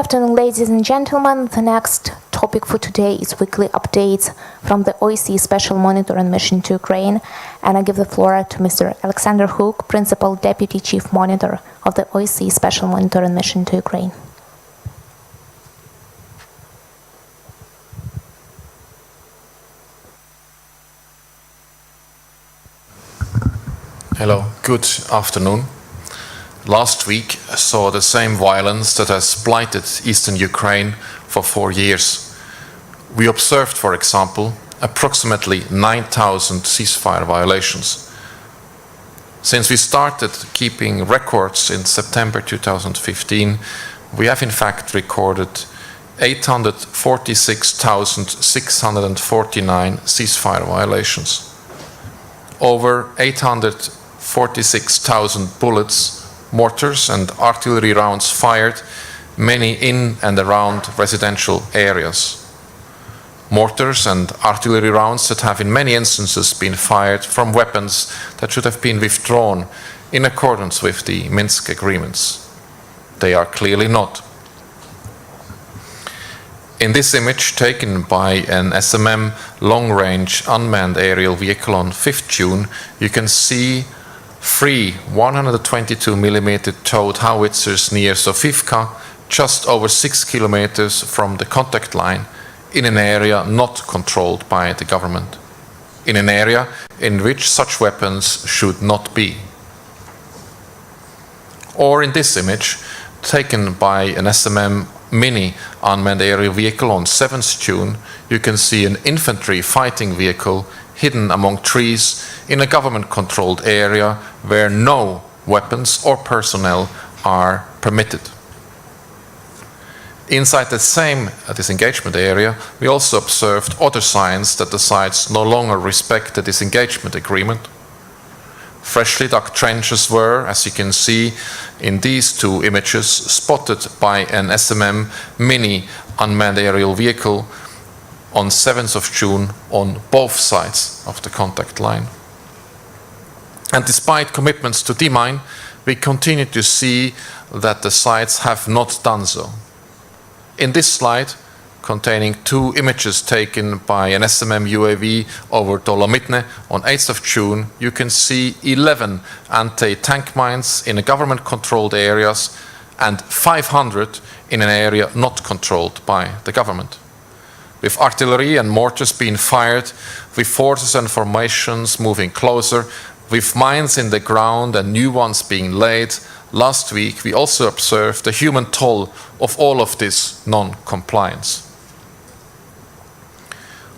afternoon, ladies and gentlemen. The next topic for today is weekly updates from the OSCE Special Monitoring Mission to Ukraine, and I give the floor to Mr. Alexander Hook, Principal Deputy Chief Monitor of the OSCE Special Monitoring Mission to Ukraine. Hello, good afternoon. Last week saw the same violence that has blighted eastern Ukraine for 4 years. We observed, for example, approximately 9,000 ceasefire violations. Since we started keeping records in September 2015, we have in fact recorded 846,649 ceasefire violations. Over 846,000 bullets, mortars and artillery rounds fired, many in and around residential areas. Mortars and artillery rounds that have in many instances been fired from weapons that should have been withdrawn in accordance with the Minsk agreements. They are clearly not. In this image taken by an SMM long-range unmanned aerial vehicle on 5th June, you can see 3 122mm towed howitzers near Sofivka, just over 6 kilometers from the contact line, in an area not controlled by the government, in an area in which such weapons should not be. Or in this image, taken by an SMM Mini unmanned aerial vehicle on 7th June, you can see an infantry fighting vehicle hidden among trees in a government-controlled area where no weapons or personnel are permitted. Inside the same disengagement area, we also observed other signs that the sites no longer respect the disengagement agreement. Freshly dug trenches were, as you can see in these two images, spotted by an SMM Mini unmanned aerial vehicle on 7th of June on both sides of the contact line. And despite commitments to demine, we continue to see that the sites have not done so. In this slide, containing two images taken by an SMM UAV over Dolomitne on 8th of June, you can see 11 anti-tank mines in government-controlled areas and 500 in an area not controlled by the government. With artillery and mortars being fired, with forces and formations moving closer, with mines in the ground and new ones being laid, last week we also observed the human toll of all of this non-compliance.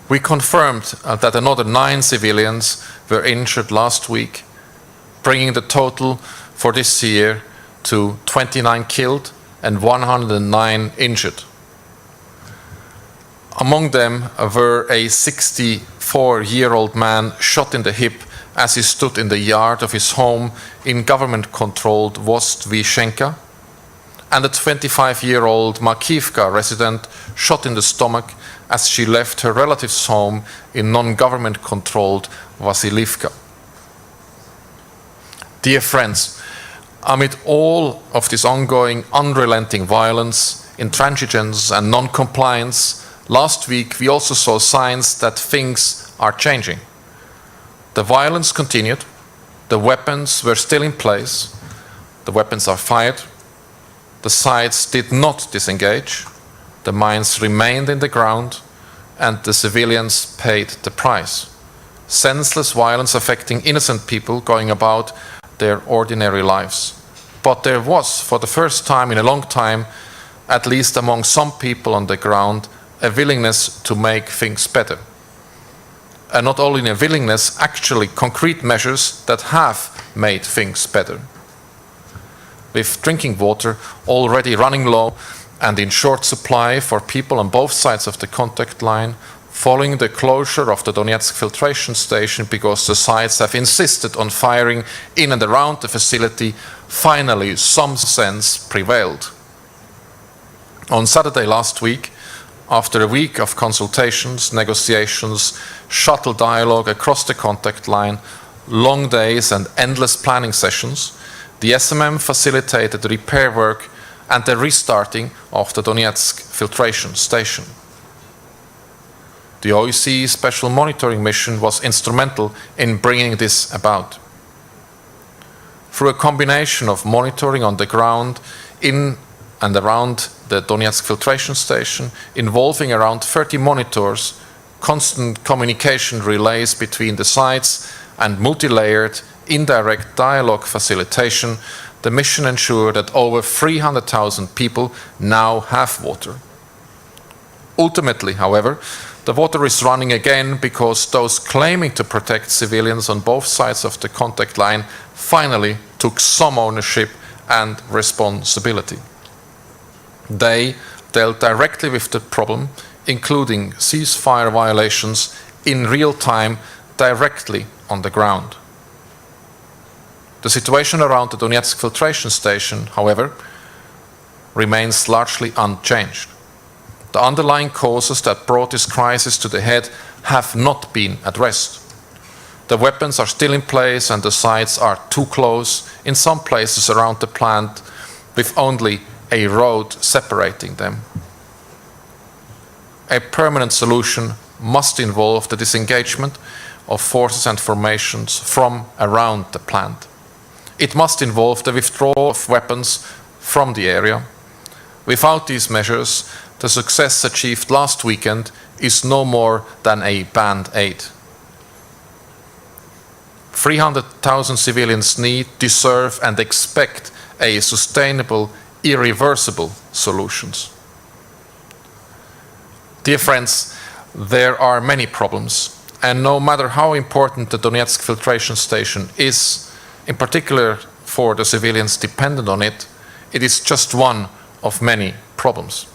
We confirmed that another 9 civilians were injured last week, bringing the total for this year to 29 killed and 109 injured. Among them were a 64-year-old man shot in the hip as he stood in the yard of his home in government-controlled Vostvishenka, and a 25-year-old Makivka resident shot in the stomach as she left her relative's home in non-government-controlled Vasilivka. Dear friends, amid all of this ongoing, unrelenting violence, intransigence and non-compliance, last week we also saw signs that things are changing. The violence continued, the weapons were still in place, the weapons are fired, the sites did not disengage, the mines remained in the ground, and the civilians paid the price. Senseless violence affecting innocent people going about their ordinary lives. But there was, for the first time in a long time, at least among some people on the ground, a willingness to make things better. And not only a willingness, actually concrete measures that have made things better. With drinking water already running low and in short supply for people on both sides of the contact line, following the closure of the Donetsk filtration station because the sites have insisted on firing in and around the facility, finally some sense prevailed. On Saturday last week, after a week of consultations, negotiations, shuttle dialogue across the contact line, long days and endless planning sessions, the SMM facilitated repair work and the restarting of the Donetsk filtration station. The OSCE Special Monitoring Mission was instrumental in bringing this about. Through a combination of monitoring on the ground in and around the Donetsk filtration station, involving around 30 monitors, constant communication relays between the sites, and multi-layered indirect dialogue facilitation, the mission ensured that over 300,000 people now have water. Ultimately, however, the water is running again because those claiming to protect civilians on both sides of the contact line finally took some ownership and responsibility. They dealt directly with the problem, including ceasefire violations in real time directly on the ground. The situation around the Donetsk filtration station, however, remains largely unchanged. The underlying causes that brought this crisis to the head have not been addressed. The weapons are still in place and the sites are too close in some places around the plant, with only a road separating them. A permanent solution must involve the disengagement of forces and formations from around the plant. It must involve the withdrawal of weapons from the area. Without these measures, the success achieved last weekend is no more than a band-aid. 300,000 civilians need, deserve, and expect a sustainable, irreversible solutions. Dear friends, there are many problems, and no matter how important the Donetsk filtration station is, in particular for the civilians dependent on it, it is just one of many problems.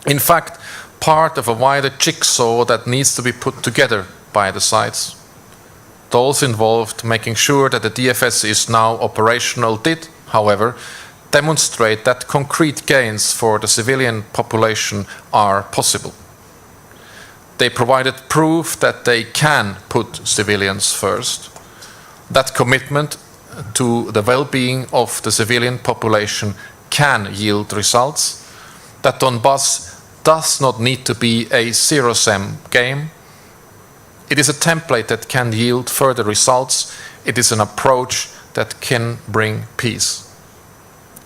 In fact, part of a wider jigsaw that needs to be put together by the sides. Those involved making sure that the DFS is now operational did, however, demonstrate that concrete gains for the civilian population are possible. They provided proof that they can put civilians first. That commitment to the well-being of the civilian population can yield results. That Donbass does not need to be a zero-sum game. It is a template that can yield further results. It is an approach that can bring peace.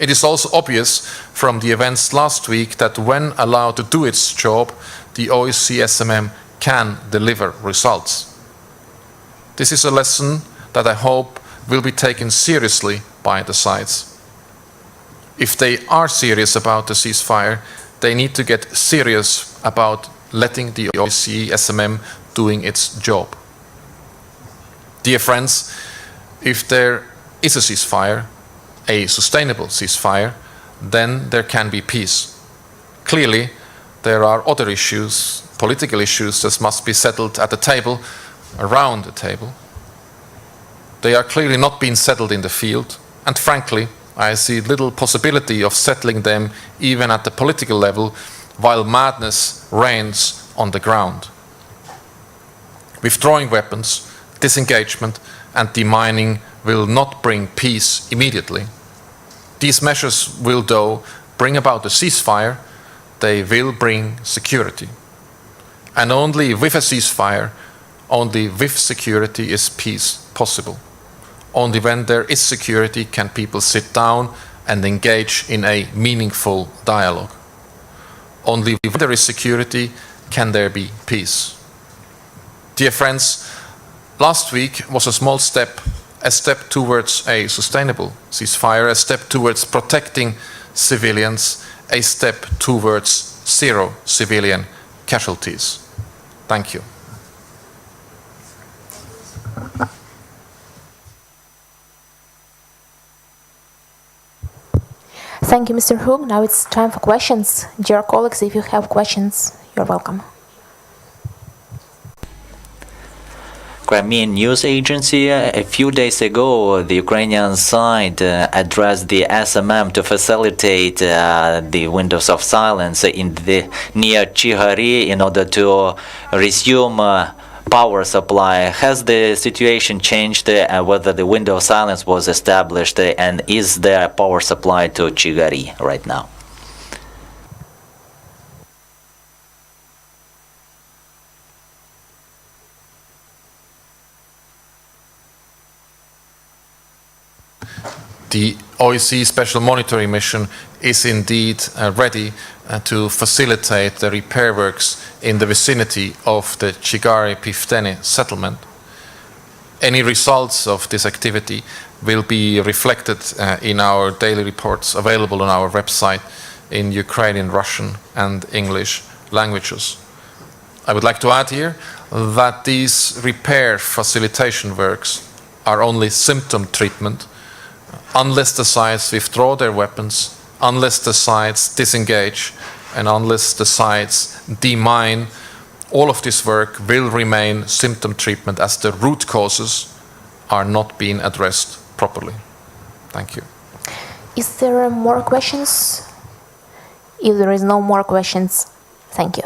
It is also obvious from the events last week that when allowed to do its job, the OSCE SMM can deliver results. This is a lesson that I hope will be taken seriously by the sides. If they are serious about the ceasefire, they need to get serious about letting the OSCE SMM doing its job. Dear friends, if there is a ceasefire, a sustainable ceasefire, then there can be peace. Clearly, there are other issues, political issues, that must be settled at the table, around the table. They are clearly not being settled in the field, and frankly, I see little possibility of settling them even at the political level, while madness reigns on the ground. Withdrawing weapons, disengagement, and demining will not bring peace immediately. These measures will, though, bring about a ceasefire. They will bring security. And only with a ceasefire, only with security is peace possible. Only when there is security can people sit down and engage in a meaningful dialogue. Only when there is security can there be peace. Dear friends, last week was a small step, a step towards a sustainable ceasefire, a step towards protecting civilians, a step towards zero civilian casualties. Thank you. Thank you, Mr. Hook. Now it's time for questions. Dear colleagues, if you have questions, you're welcome. Crimean news agency. A few days ago, the Ukrainian side addressed the SMM to facilitate the windows of silence in the near Chigari in order to resume power supply. Has the situation changed? Whether the window of silence was established, and is there power supply to Chigari right now? The OSCE Special Monitoring Mission is indeed ready to facilitate the repair works in the vicinity of the Chigari-Pifteni settlement. Any results of this activity will be reflected in our daily reports available on our website in Ukrainian, Russian and English languages. I would like to add here that these repair facilitation works are only symptom treatment unless the sides withdraw their weapons, unless the sides disengage, and unless the sides demine. All of this work will remain symptom treatment as the root causes are not being addressed properly. Thank you. Is there more questions? If there is no more questions, thank you.